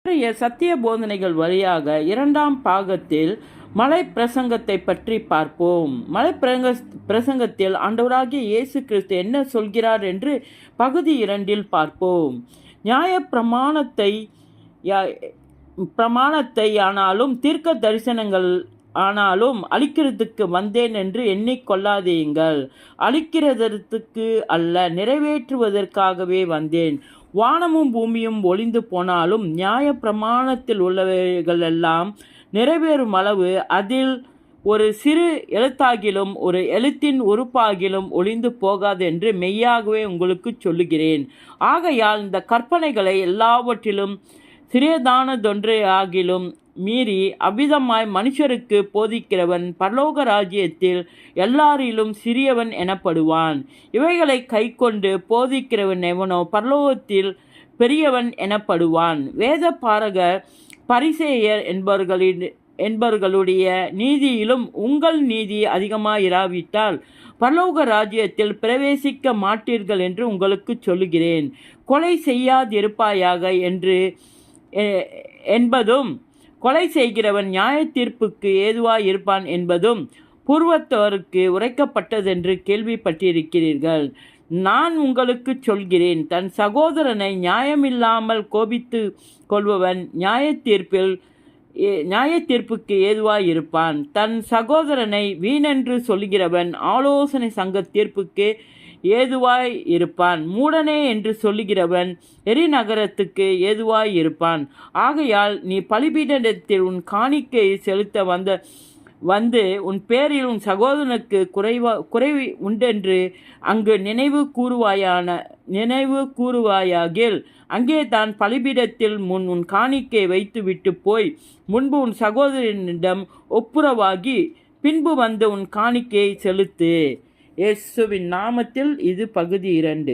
இன்றைய சத்திய போதனைகள் வழியாக இரண்டாம் பாகத்தில் மலை பிரசங்கத்தை பற்றி பார்ப்போம். மலை பிரசங்கத்தில் ஆண்டவராகிய இயேசு கிறிஸ்து என்ன சொல்கிறார் என்று பகுதி 2 பார்ப்போம். நியாய பிரமாணத்தை ஆனாலும் தீர்க்க தரிசனங்கள் ஆனாலும் அழிக்கிறதுக்கு வந்தேன் என்று எண்ணிக்கொள்ளாதீங்கள். அழிக்கிறதற்கு அல்ல, நிறைவேற்றுவதற்காகவே வந்தேன். வானமும் பூமியும் ஒளிந்து போனாலும் நியாய பிரமாணத்தில் உள்ளவைகளெல்லாம் நிறைவேறும் அளவு அதில் ஒரு சிறு எழுத்தாகிலும் ஒரு எழுத்தின் உறுப்பாகிலும் ஒளிந்து போகாது என்று மெய்யாகவே உங்களுக்கு சொல்லுகிறேன். ஆகையால் இந்த கற்பனைகளை எல்லாவற்றிலும் சிறியதானதொன்று ஆகிலும் மீறி அவ்விதமாய் மனுஷருக்கு போதிக்கிறவன் பரலோக ராஜ்யத்தில் எல்லாரிலும் சிறியவன் எனப்படுவான். இவைகளை கைக்கொண்டு போதிக்கிறவன் எவனோ பரலோகத்தில் பெரியவன் எனப்படுவான். வேத பாரகர் பரிசேயர் என்பவர்களுடைய நீதியிலும் உங்கள் நீதி அதிகமாயிராவிட்டால் பரலோக ராஜ்யத்தில் பிரவேசிக்க மாட்டீர்கள் என்று உங்களுக்கு சொல்லுகிறேன். கொலை செய்யாதிருப்பாயாக என்பதும் கொலை செய்கிறவன் நியாய தீர்ப்புக்கு ஏதுவாய் இருப்பான் என்பதும் பூர்வத்தோருக்கு உரைக்கப்பட்டதென்று கேள்விப்பட்டிருக்கிறீர்கள். நான் உங்களுக்கு சொல்கிறேன், தன் சகோதரனை நியாயமில்லாமல் கோபித்து கொள்பவன் நியாய தீர்ப்புக்கு ஏதுவாய் இருப்பான். தன் சகோதரனை வீணென்று சொல்கிறவன் ஆலோசனை சங்க தீர்ப்புக்கு ஏதுவாய் இருப்பான். மூடனே என்று சொல்லுகிறவன் எரிநகரத்துக்கு ஏதுவாய் இருப்பான். ஆகையால் நீ பலிபீடத்தில் உன் காணிக்கையை செலுத்த வந்து உன் பேரில் உன் சகோதரனுக்கு குறைவு உண்டென்று அங்கு நினைவு கூறுவாயாகில் அங்கே தான் பலிபீடத்தில் முன் உன் காணிக்கை வைத்துவிட்டு போய் முன்பு உன் சகோதரனிடம் ஒப்புரவாகி பின்பு வந்து உன் காணிக்கையை செலுத்து. இயேசுவின் நாமத்தில் இது பகுதி 2.